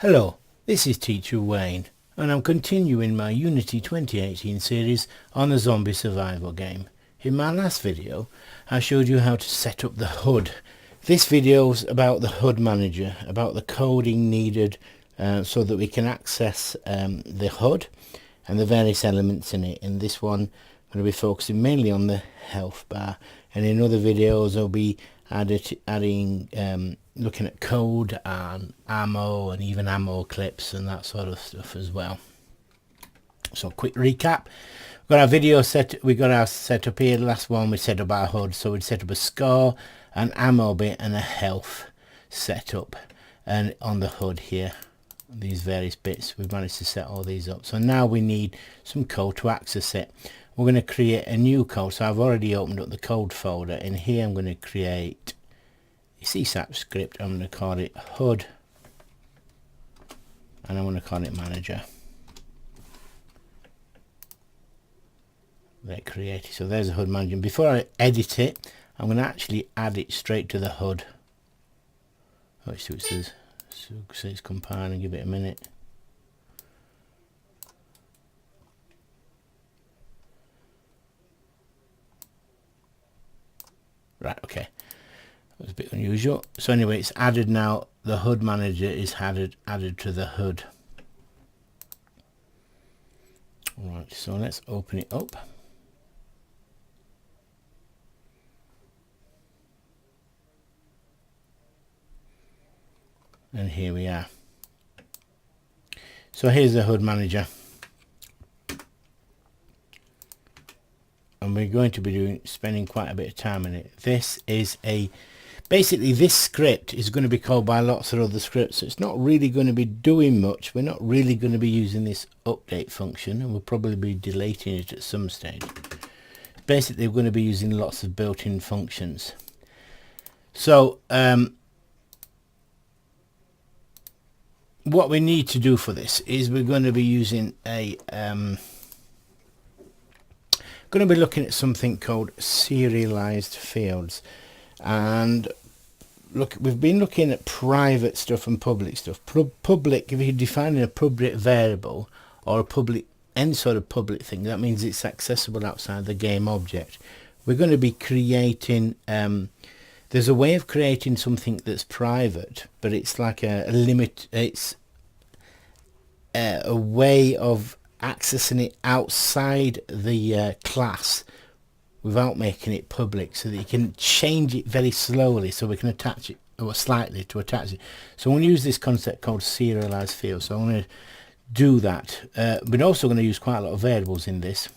Hello, this is Teacher Wayne and I'm continuing my Unity 2018 series on the zombie survival game. In my last video I showed you how to set up the HUD. This video is about the HUD Manager, about the coding needed so that we can access the HUD and the various elements in it. In this one I'm going to be focusing mainly on the health bar, and in other videos I'll be adding looking at code and ammo and even ammo clips and that sort of stuff as well. So quick recap, we've got our video set, we got our setup here. The last one we set up our HUD, so we'd set up a score, an ammo bit and a health setup, and on the HUD here these various bits we've managed to set all these up. So now we need some code to access it. We're going to create a new code, so I've already opened up the code folder. In here I'm going to create a CSAP script. I'm going to call it HUD and I'm going to call it manager. Let create it. So there's a HUD manager. Before I edit it, I'm going to actually add it straight to the HUD. Let's see what it says. So it's compiling, give it a minute. Right, okay, that was a bit unusual. So anyway, it's added now. The HUD manager is added to the HUD. Right, so let's open it up. And here we are. So here's the HUD manager. And we're going to be spending quite a bit of time in it. This is basically this script is going to be called by lots of other scripts, so it's not really going to be doing much. We're not really going to be using this update function, and we'll probably be deleting it at some stage. Basically we're going to be using lots of built-in functions. So what we need to do for this is we're going to be using a going to be looking at something called serialized fields. And look, we've been looking at private stuff and public stuff. Public, if you're defining a public variable or a public, any sort of public thing, that means it's accessible outside the game object. We're going to be creating there's a way of creating something that's private, but it's like a limit, it's a way of accessing it outside the class without making it public, so that you can change it very slowly, so we can attach it, or slightly to attach it. So we'll use this concept called serialized fields. So I'm going to do that. We're also going to use quite a lot of variables in this.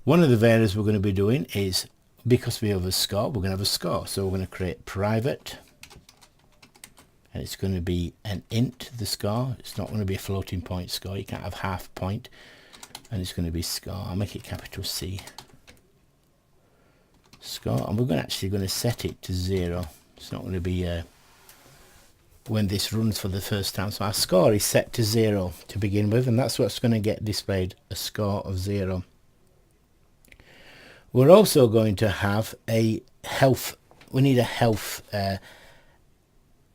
One of the variables we're going to be doing is, because we have a score, we're going to have a score. So we're going to create private, and it's going to be an int, the score. It's not going to be a floating point score. You can't have half point. And it's going to be score. I'll make it capital C. Score, and we're actually going to set it to 0. It's not going to be when this runs for the first time. So our score is set to 0 to begin with, and that's what's going to get displayed, a score of 0. We're also going to have a health. We need a health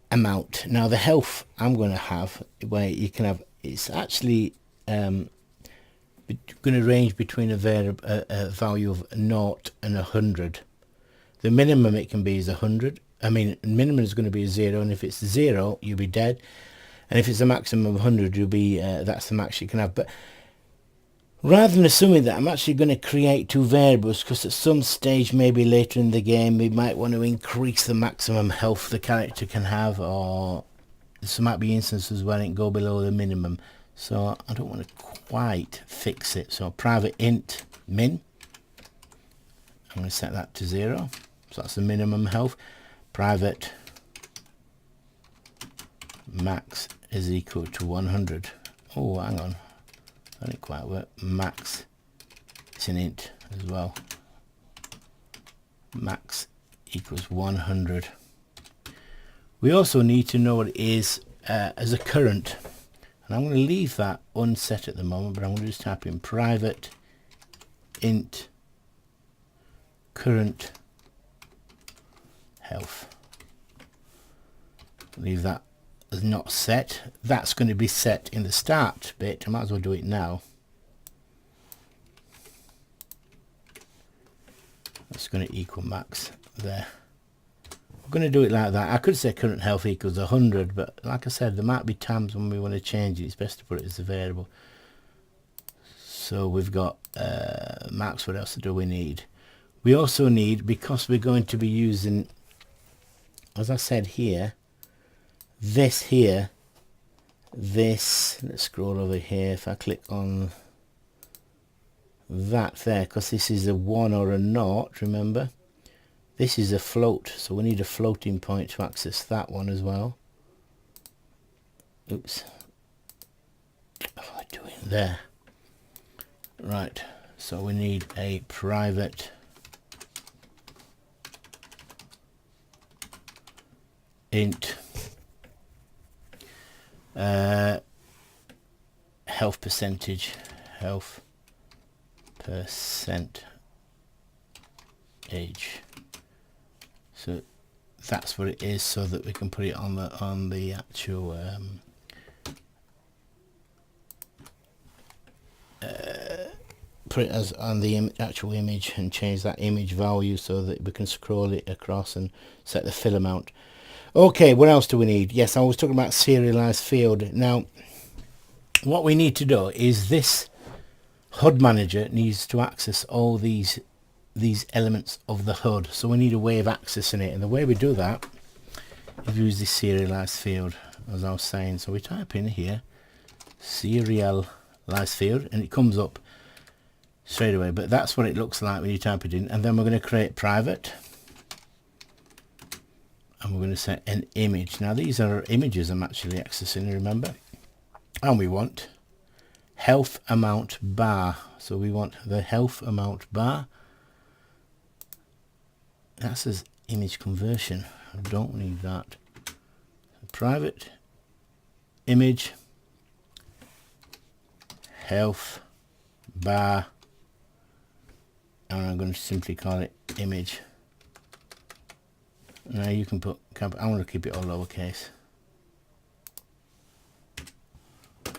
amount. Now the health I'm going to have, where you can have, it's actually going to range between a value of 0 and 100. The minimum it can be is 100. I mean, minimum is going to be 0, and if it's 0 you'll be dead, and if it's a maximum of 100 you'll be that's the max you can have. But rather than assuming that, I'm actually going to create two variables, because at some stage, maybe later in the game, we might want to increase the maximum health the character can have, or there might be instances where it can go below the minimum. So I don't want to quite fix it. So private int min, I'm going to set that to 0. So that's the minimum health. Private max is equal to 100. Oh, hang on. That didn't quite work. Max, it's an int as well. Max equals 100. We also need to know what it is as a current. And I'm going to leave that unset at the moment, but I'm going to just type in private int current health. Leave that is not set. That's going to be set in the start bit. I might as well do it now. That's going to equal max there. I'm going to do it like that. I could say current health equals 100, but like I said, there might be times when we want to change it. It's best to put it as a variable. So we've got max. What else do we need? We also need, because we're going to be using, as I said here, this here, this, let's scroll over here. If I click on that there, because this is a 1 or a 0, remember, this is a float, so we need a floating point to access that one as well. Oops, what am I doing there? Right, so we need a private int health percentage, health percent age. So that's what it is, so that we can put it on the actual put it as on the actual image, and change that image value so that we can scroll it across and set the fill amount. Okay, what else do we need? Yes, I was talking about serialized field. Now what we need to do is this HUD manager needs to access all these elements of the HUD, so we need a way of accessing it, and the way we do that is use this serialized field, as I was saying. So we type in here serialized field and it comes up straight away, but that's what it looks like when you type it in. And then we're going to create private, and we're going to set an image. Now these are images I'm actually accessing, remember, and we want health amount bar. So we want the health amount bar. That says image conversion. I don't need that. Private image health bar, and I'm going to simply call it image. Now you can put, I want to keep it all lowercase. I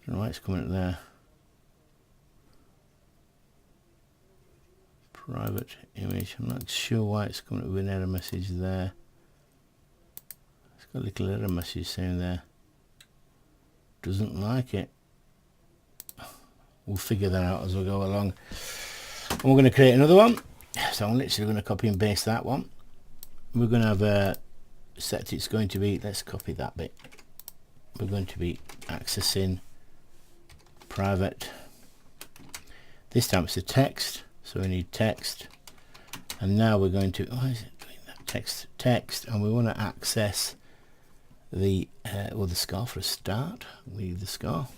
don't know why it's coming up there. Private image. I'm not sure why it's coming up with an error message there. It's got a little error message saying there. Doesn't like it. We'll figure that out as we go along. And we're going to create another one. So I'm literally going to copy and paste that one. We're going to have a set. It's going to be, let's copy that bit. We're going to be accessing private. This time it's a text, so we need text. And now we're going to, why is it doing that? Text, and we want to access the well, the score for a start. We need the score,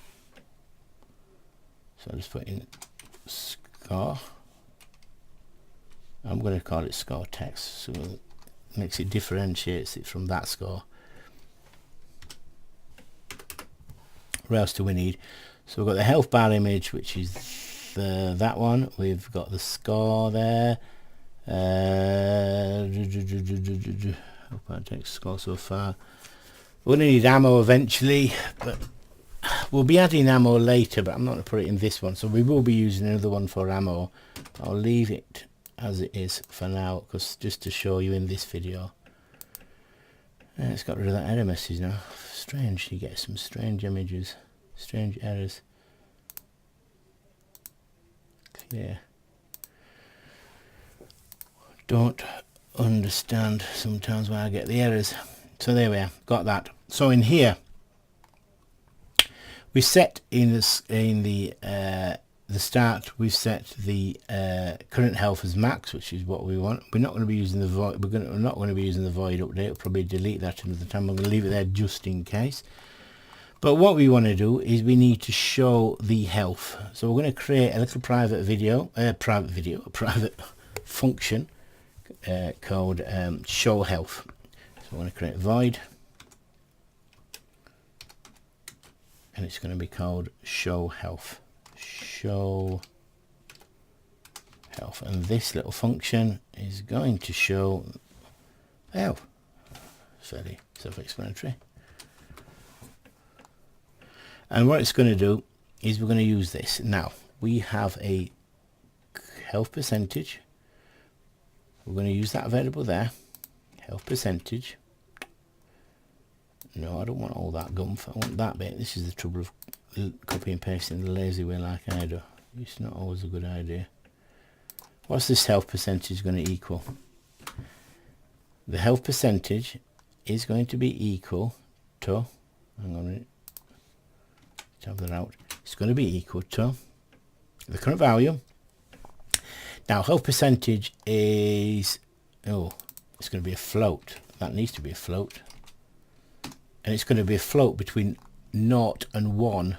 so I'll just put in score. I'm going to call it score text, so it makes it differentiates it from that score. What else do we need? So we've got the health bar image, which is that one. We've got the score there. Hope I take score so far. We're going to need ammo eventually, but we'll be adding ammo later, but I'm not going to put it in this one. So we will be using another one for ammo. I'll leave it as it is for now, because just to show you in this video. It's got rid of that error message now. Strange, you get some strange images, strange errors. Clear. Don't understand sometimes why I get the errors. So there we are, got that. So in here we set in this, in the start, we've set the current health as max, which is what we want. We're not going to be using the void. We're not going to be using the void update. We'll probably delete that another time. I'm going to leave it there just in case. But what we want to do is we need to show the health. So we're going to create a little private function called show health. So we're going to create void, and it's going to be called show health. Show health, and this little function is going to show health. Fairly self-explanatory. And what it's going to do is we're going to use this. Now, we have a health percentage. We're going to use that variable there. Health percentage. No, I don't want all that gumph. I want that bit. This is the trouble of copy and pasting the lazy way like I do. It's not always a good idea. What's this health percentage going to equal? The health percentage is going to be equal to, hang on a minute, let's have that out. It's going to be equal to the current value. Now, health percentage is, it's going to be a float. That needs to be a float. And it's going to be a float between 0 and 1.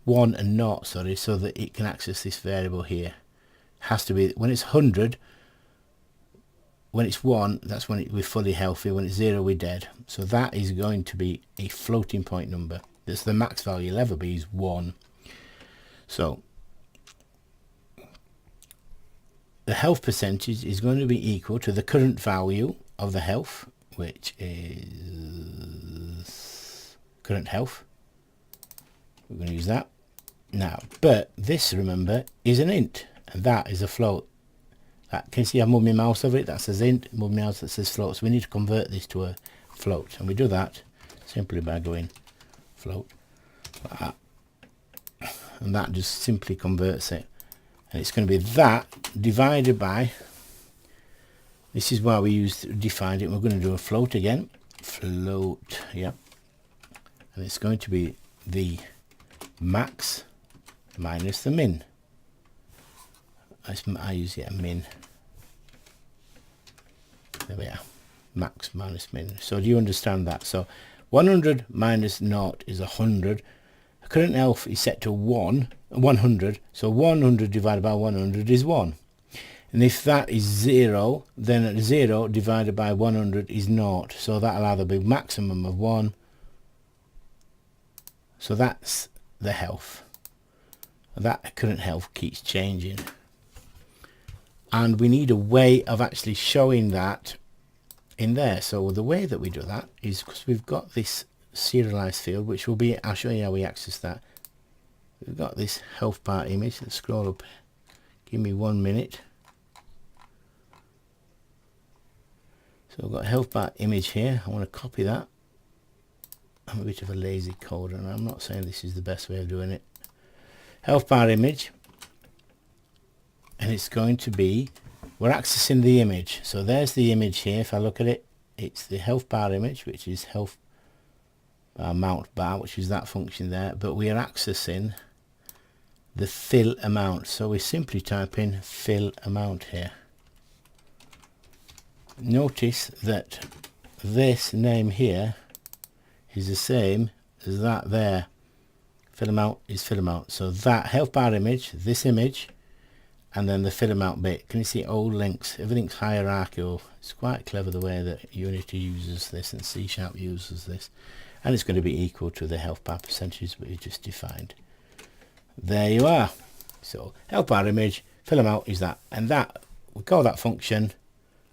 1 and 0, sorry, so that it can access this variable here. Has to be, when it's 100, when it's 1, that's when we're fully healthy. When it's 0, we're dead. So that is going to be a floating point number. That's the max value will ever be is 1. So the health percentage is going to be equal to the current value of the health, which is current health. We're going to use that now, but this, remember, is an int, and that is a float. That, can you see I've moved my mouse over it? That says int, move my mouse, that says float. So we need to convert this to a float, and we do that simply by going float like that, and that just simply converts it. And it's going to be that divided by, this is why we defined it. We're going to do a float again. Float, yep. And it's going to be the max minus the min. I use a min. There we are. Max minus min. So do you understand that? So 100 minus 0 is 100. Current health is set to 100. So 100 divided by 100 is 1. And if that is 0, then 0 divided by 100 is 0. So that'll either be maximum of 1. So that's the health. That current health keeps changing. And we need a way of actually showing that in there. So the way that we do that is because we've got this serialized field, which will be, I'll show you how we access that. We've got this health bar image. Let's scroll up. Give me 1 minute. So we've got a health bar image here. I want to copy that. I'm a bit of a lazy coder, and I'm not saying this is the best way of doing it. Health bar image, and it's going to be, we're accessing the image. So there's the image here. If I look at it, it's the health bar image, which is health bar mount bar, which is that function there, but we are accessing the fill amount. So we simply type in fill amount here. Notice that this name here is the same as that there. Fill amount is fill amount. So that health bar image, this image, and then the fill amount bit. Can you see old links? Everything's hierarchical. It's quite clever the way that Unity uses this and C# uses this. And it's going to be equal to the health bar percentages we just defined. There you are. So health bar image, fill amount is that. And that, we call that function.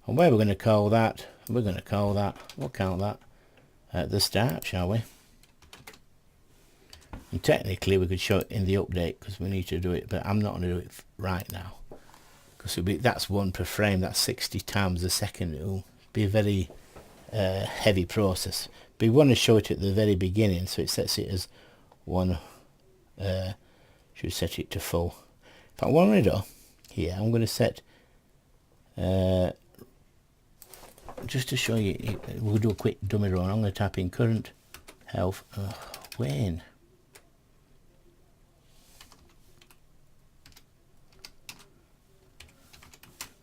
And where we're going to call that, we'll count that at the start, shall we? And technically we could show it in the update because we need to do it, but I'm not going to do it right now because that's 1 per frame. That's 60 times a second. It'll be a very heavy process, but we want to show it at the very beginning, so it sets it as 1. Should set it to full. In fact, what I'm going to do here, I'm going to set just to show you, we'll do a quick dummy run. I'm going to type in current health. Wayne.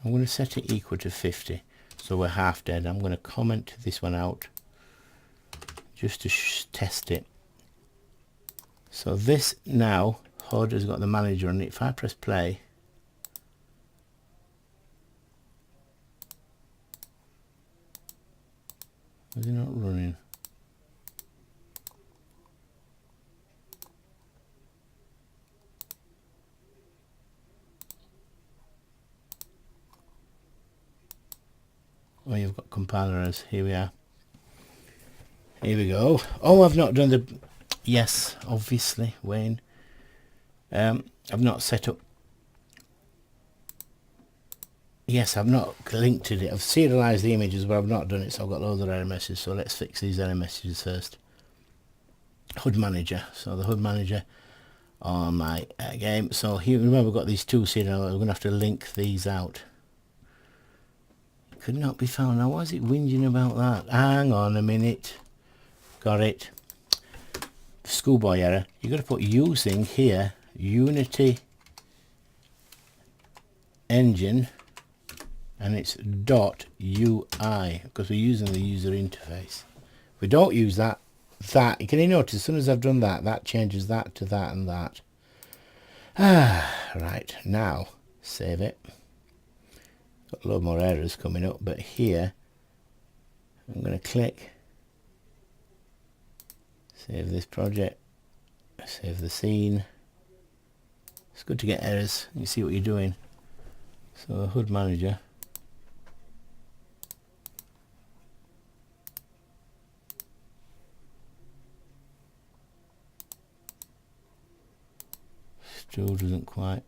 I'm going to set it equal to 50, so we're half dead. I'm going to comment this one out just to test it. So this now, HUD has got the manager on it. If I press play, is it not running? Oh, you've got compiler errors. Here we are. Here we go. Oh, I've not done the... Yes, obviously, Wayne. I've not set up... Yes, I've not linked to it. I've serialized the images, but I've not done it, so I've got loads of error messages. So let's fix these error messages first. HUD Manager. So the HUD Manager on my game. So here, remember, we've got these two serial. We're going to have to link these out. Could not be found. Now, why is it whinging about that? Hang on a minute. Got it. Schoolboy error. You've got to put using here Unity Engine, and it's .UI because we're using the user interface. If we don't use that, you can notice as soon as I've done that, that changes that to that and that. Right, now save it. Got a lot more errors coming up, but here I'm going to click save this project, save the scene. It's good to get errors. You see what you're doing. So HUD Manager. Still doesn't quite.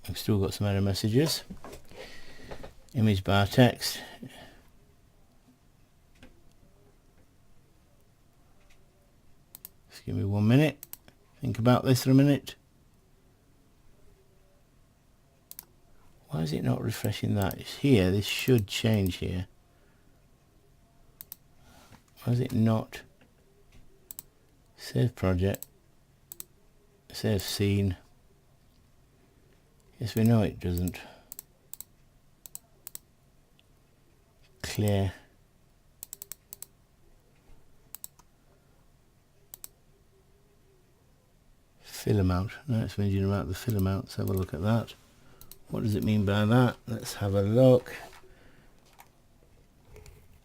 I've still got some error messages. Image bar text. Just give me 1 minute. Think about this for a minute. Why is it not refreshing that? It's here. This should change here. Why is it not? Save project. Save scene. Yes, we know it doesn't. Clear. Fill amount. No, it's whinging about the fill amount. Let's have a look at that. What does it mean by that? Let's have a look.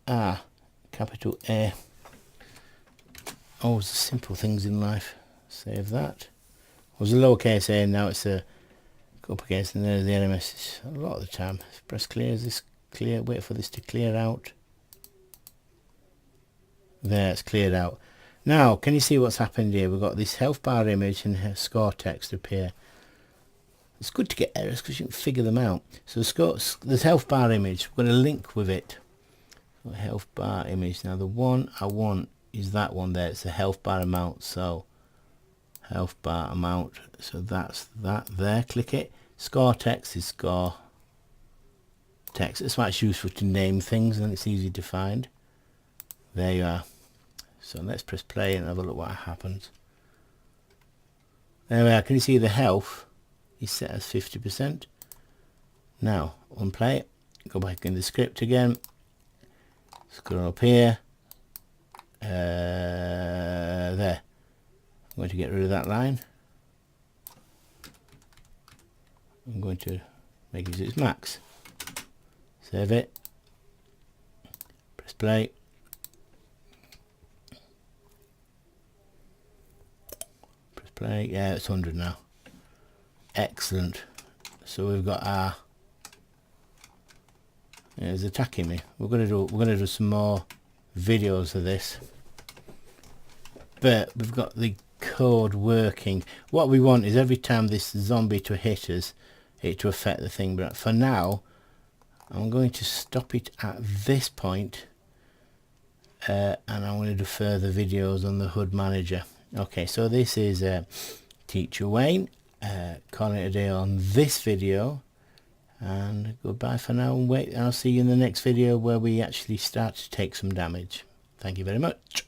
Capital A. Always the simple things in life. Save that. It was a lowercase a, now it's a uppercase, and there's the error message. A lot of the time. Press clear. Is this clear? Wait for this to clear out. There, it's cleared out. Now, can you see what's happened here? We've got this health bar image and score text appear. It's good to get errors because you can figure them out. So this health bar image, we're going to link with it. So health bar image. Now the one I want is that one there. It's a health bar amount. So health bar amount. So that's that there. Click it. Score text is score text. That's why it's useful to name things and it's easy to find. There you are. So let's press play and have a look what happens. There we are. Can you see the health is set as 50%? Now unplay it. Go back in the script again. Scroll up here. There. I'm going to get rid of that line. I'm going to make it its max. Save it. Press play. Press play. Yeah, it's 100 now. Excellent. So we've got our. Yeah, it's attacking me. We're gonna do some more videos of this. But we've got the code working. What we want is every time this zombie to hit us, it to affect the thing. But for now, I'm going to stop it at this point, and I'm going to do further videos on the HUD Manager. Okay, so this is Teacher Wayne calling it a day on this video, and goodbye for now, and I'll see you in the next video where we actually start to take some damage. Thank you very much.